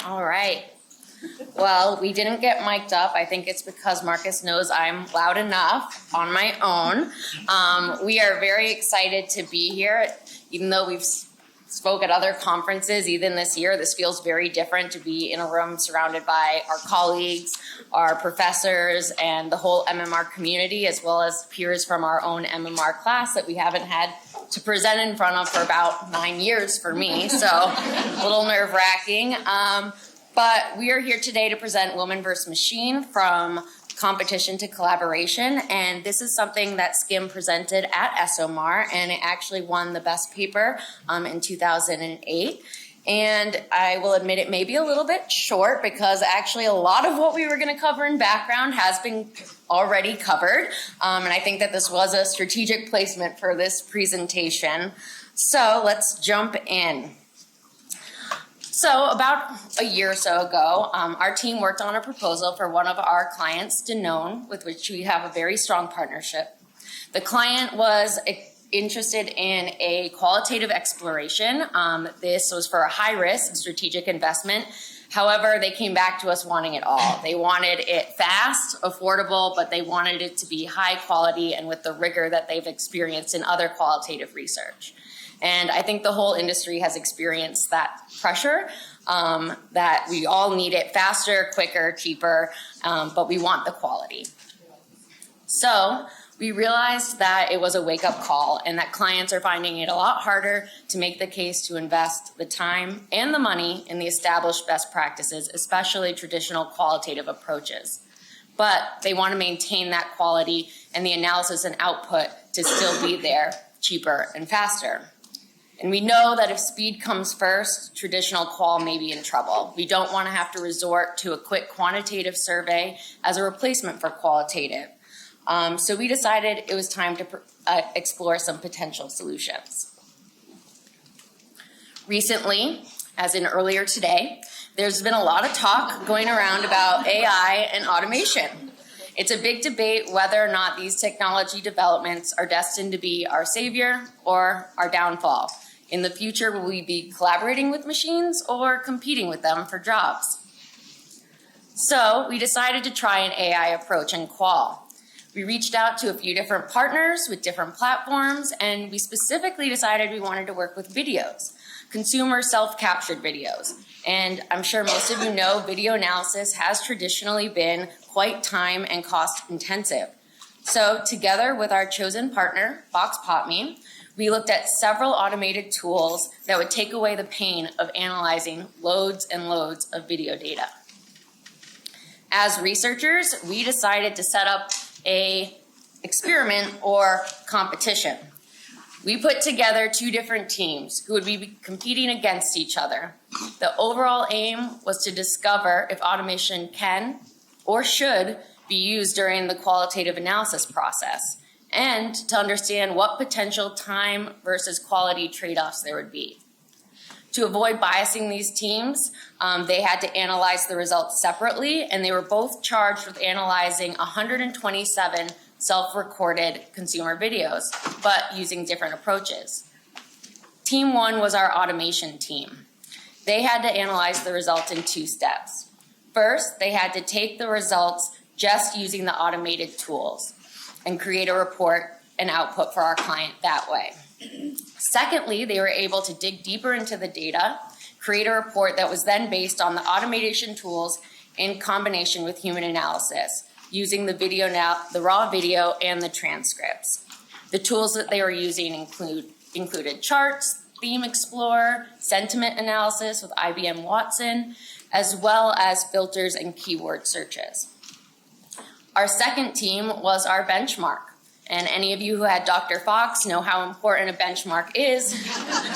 All right. Well, we didn't get mic'd up. I think it's because Marcus knows I'm loud enough on my own. We are very excited to be here. Even though we've spoke at other conferences, even this year, this feels very different to be in a room surrounded by our colleagues, our professors, and the whole MMR community, as well as peers from our own MMR class that we haven't had to present in front of for about 9 years for me, so a little nerve-wracking. But we are here today to present Woman vs. Machine from competition to collaboration, and this is something that SKIM presented at SOMAR, and it actually won the best paper in 2008. And I will admit it may be a little bit short because actually a lot of what we were going to cover in background has been already covered, and I think that this was a strategic placement for this presentation. So let's jump in. So about a year or so ago, our team worked on a proposal for one of our clients, Denton, with which we have a very strong partnership. The client was interested in a qualitative exploration. This was for a high-risk strategic investment. However, they came back to us wanting it all. They wanted it fast, affordable, but they wanted it to be high quality and with the rigor that they've experienced in other qualitative research. And I think the whole industry has experienced that pressure, that we all need it faster, quicker, cheaper, but we want the quality. So we realized that it was a wake-up call and that clients are finding it a lot harder to make the case to invest the time and the money in the established best practices, especially traditional qualitative approaches. But they want to maintain that quality and the analysis and output to still be there, cheaper and faster. And we know that if speed comes first, traditional qual may be in trouble. We don't want to have to resort to a quick quantitative survey as a replacement for qualitative. So we decided it was time to explore some potential solutions. Recently, as in earlier today, there's been a lot of talk going around about AI and automation. It's a big debate whether or not these technology developments are destined to be our savior or our downfall. In the future, will we be collaborating with machines or competing with them for jobs? So we decided to try an AI approach in qual. We reached out to a few different partners with different platforms, and we specifically decided we wanted to work with videos, consumer self-captured videos. And I'm sure most of you know video analysis has traditionally been quite time and cost intensive. So together with our chosen partner, VoxPopMe, we looked at several automated tools that would take away the pain of analyzing loads and loads of video data. As researchers, we decided to set up an experiment or competition. We put together 2 different teams who would be competing against each other. The overall aim was to discover if automation can or should be used during the qualitative analysis process, and to understand what potential time versus quality trade-offs there would be. To avoid biasing these teams, they had to analyze the results separately, and they were both charged with analyzing 127 self-recorded consumer videos, but using different approaches. Team 1 was our automation team. They had to analyze the results in 2 steps. First, they had to take the results just using the automated tools and create a report and output for our client that way. Secondly, they were able to dig deeper into the data, create a report that was then based on the automation tools in combination with human analysis, using the raw video and the transcripts. The tools that they were using included charts, theme explorer, sentiment analysis with IBM Watson, as well as filters and keyword searches. Our second team was our benchmark. And any of you who had Dr. Fox know how important a benchmark is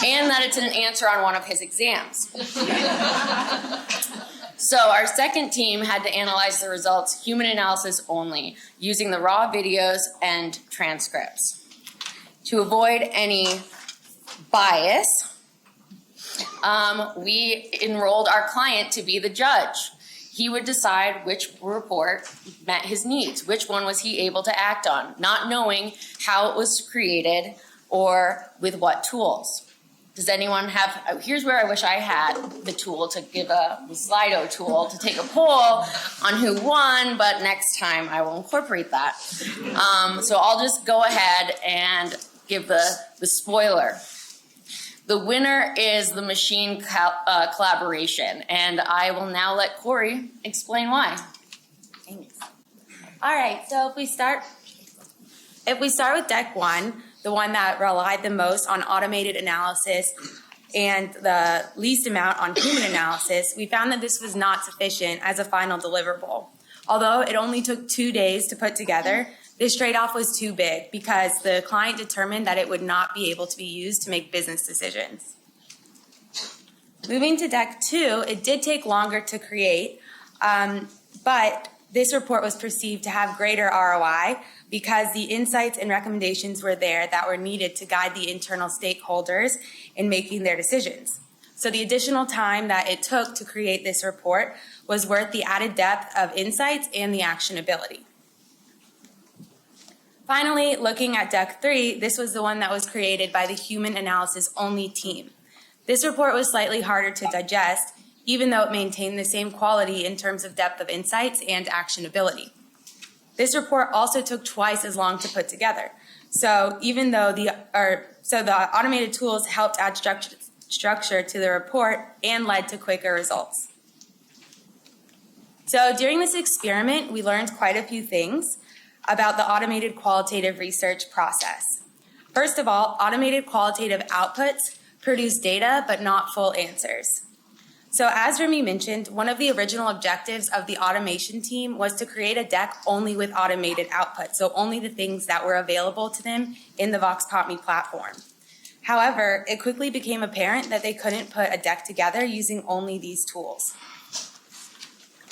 and that it's an answer on one of his exams. So our second team had to analyze the results human analysis only, using the raw videos and transcripts. To avoid any bias, we enrolled our client to be the judge. He would decide which report met his needs, which one was he able to act on, not knowing how it was created or with what tools. Does anyone have, here's where I wish I had the tool to give the Slido tool to take a poll on who won, but next time I will incorporate that. So I'll just go ahead and give the spoiler. The winner is the machine collaboration, and I will now let Cori explain why. Thanks. All right, so if we start with deck one, the one that relied the most on automated analysis and the least amount on human analysis, we found that this was not sufficient as a final deliverable. Although it only took 2 days to put together, this trade-off was too big because the client determined that it would not be able to be used to make business decisions. Moving to deck two, it did take longer to create, but this report was perceived to have greater ROI because the insights and recommendations were there that were needed to guide the internal stakeholders in making their decisions. So the additional time that it took to create this report was worth the added depth of insights and the actionability. Finally, looking at deck three, this was the one that was created by the human analysis only team. This report was slightly harder to digest, even though it maintained the same quality in terms of depth of insights and actionability. This report also took twice as long to put together. So even though the automated tools helped add structure to the report and led to quicker results. So during this experiment, we learned quite a few things about the automated qualitative research process. First of all, automated qualitative outputs produce data but not full answers. So as Remy mentioned, one of the original objectives of the automation team was to create a deck only with automated output, so only the things that were available to them in the VoxPopMe platform. However, it quickly became apparent that they couldn't put a deck together using only these tools.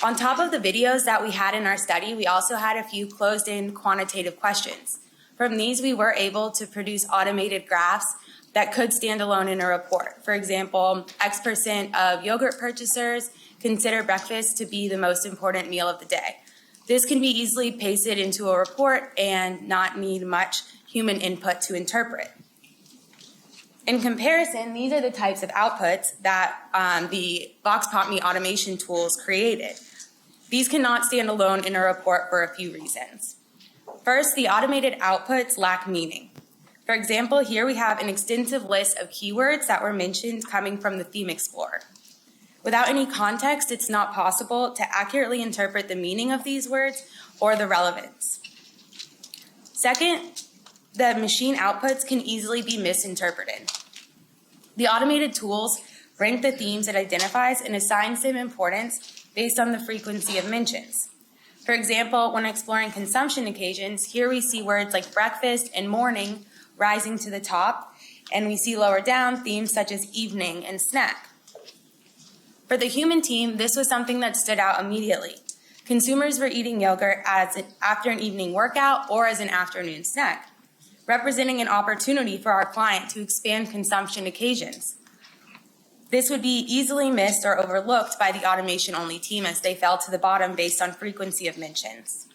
On top of the videos that we had in our study, we also had a few closed-in quantitative questions. From these, we were able to produce automated graphs that could stand alone in a report. For example, X% of yogurt purchasers consider breakfast to be the most important meal of the day. This can be easily pasted into a report and not need much human input to interpret. In comparison, these are the types of outputs that the VoxPopMe automation tools created. These cannot stand alone in a report for a few reasons. First, the automated outputs lack meaning. For example, here we have an extensive list of keywords that were mentioned coming from the Theme Explorer. Without any context, it's not possible to accurately interpret the meaning of these words or the relevance. Second, the machine outputs can easily be misinterpreted. The automated tools rank the themes it identifies and assigns them importance based on the frequency of mentions. For example, when exploring consumption occasions, here we see words like breakfast and morning rising to the top, and we see lower down themes such as evening and snack. For the human team, this was something that stood out immediately. Consumers were eating yogurt after an evening workout or as an afternoon snack, representing an opportunity for our client to expand consumption occasions. This would be easily missed or overlooked by the automation-only team as they fell to the bottom based on frequency of mentions.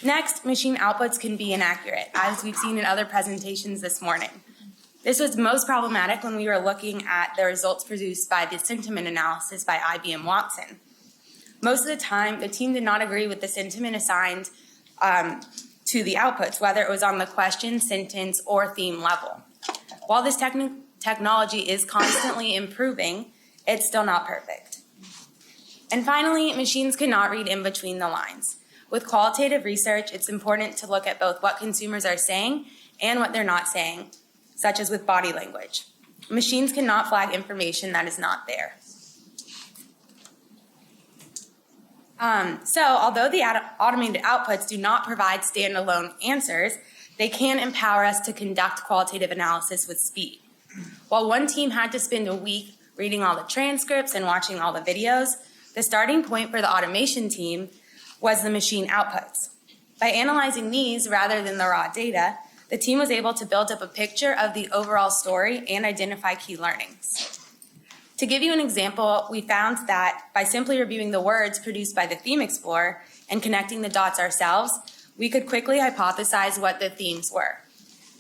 Next, machine outputs can be inaccurate, as we've seen in other presentations this morning. This was most problematic when we were looking at the results produced by the sentiment analysis by IBM Watson. Most of the time, the team did not agree with the sentiment assigned to the outputs, whether it was on the question, sentence, or theme level. While this technology is constantly improving, it's still not perfect. And finally, machines cannot read in between the lines. With qualitative research, it's important to look at both what consumers are saying and what they're not saying, such as with body language. Machines cannot flag information that is not there. So although the automated outputs do not provide standalone answers, they can empower us to conduct qualitative analysis with speed. While one team had to spend a week reading all the transcripts and watching all the videos, the starting point for the automation team was the machine outputs. By analyzing these rather than the raw data, the team was able to build up a picture of the overall story and identify key learnings. To give you an example, we found that by simply reviewing the words produced by the Theme Explorer and connecting the dots ourselves, we could quickly hypothesize what the themes were.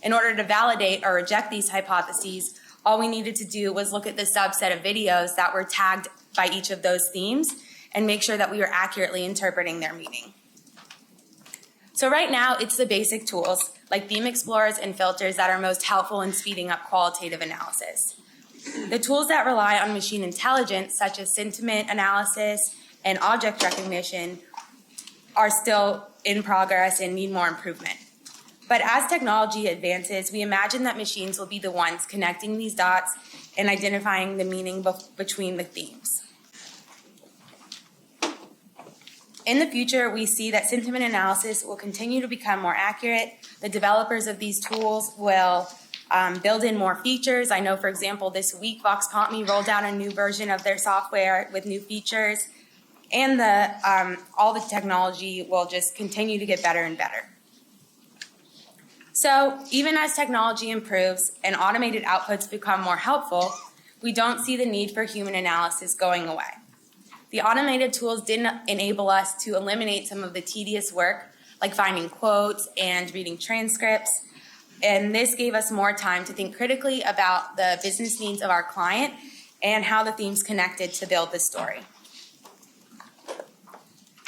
In order to validate or reject these hypotheses, all we needed to do was look at the subset of videos that were tagged by each of those themes and make sure that we were accurately interpreting their meaning. So right now, it's the basic tools like theme explorers and filters that are most helpful in speeding up qualitative analysis. The tools that rely on machine intelligence, such as sentiment analysis and object recognition, are still in progress and need more improvement. But as technology advances, we imagine that machines will be the ones connecting these dots and identifying the meaning between the themes. In the future, we see that sentiment analysis will continue to become more accurate. The developers of these tools will build in more features. I know, for example, this week Vox Pomp Me rolled out a new version of their software with new features, and all the technology will just continue to get better and better. So even as technology improves and automated outputs become more helpful, we don't see the need for human analysis going away. The automated tools didn't enable us to eliminate some of the tedious work, like finding quotes and reading transcripts, and this gave us more time to think critically about the business needs of our client and how the themes connected to build the story.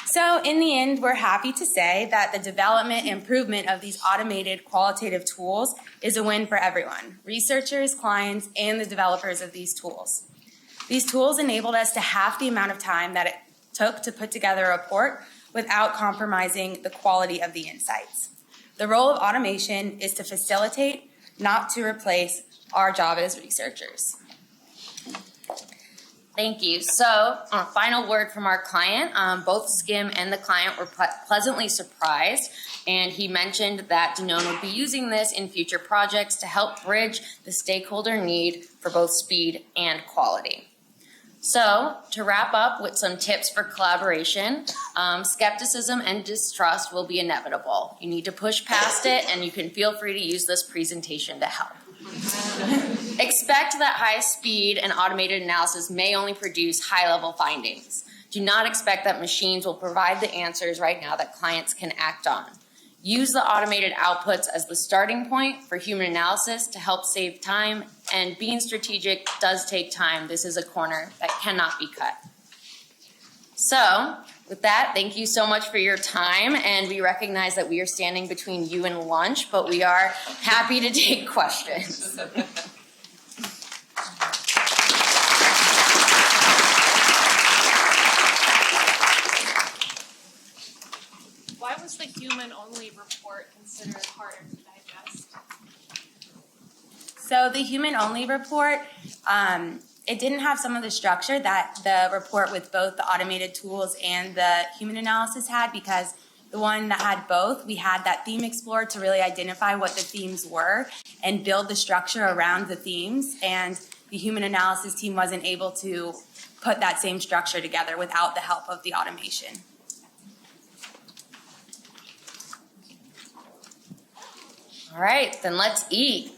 So in the end, we're happy to say that the development and improvement of these automated qualitative tools is a win for everyone, researchers, clients, and the developers of these tools. These tools enabled us to half the amount of time that it took to put together a report without compromising the quality of the insights. The role of automation is to facilitate, not to replace, our job as researchers. Thank you. So, a final word from our client. Both SKIM and the client were pleasantly surprised, and he mentioned that Denton would be using this in future projects to help bridge the stakeholder need for both speed and quality. So, to wrap up with some tips for collaboration, skepticism and distrust will be inevitable. You need to push past it, and you can feel free to use this presentation to help. Expect that high speed and automated analysis may only produce high-level findings. Do not expect that machines will provide the answers right now that clients can act on. Use the automated outputs as the starting point for human analysis to help save time, and being strategic does take time. This is a corner that cannot be cut. So, with that, thank you so much for your time, and we recognize that we are standing between you and lunch, but we are happy to take questions. Why was the human-only report considered harder to digest? So the human-only report, it didn't have some of the structure that the report with both the automated tools and the human analysis had, because the one that had both, we had that theme explorer to really identify what the themes were and build the structure around the themes, and the human analysis team wasn't able to put that same structure together without the help of the automation. All right, then let's eat.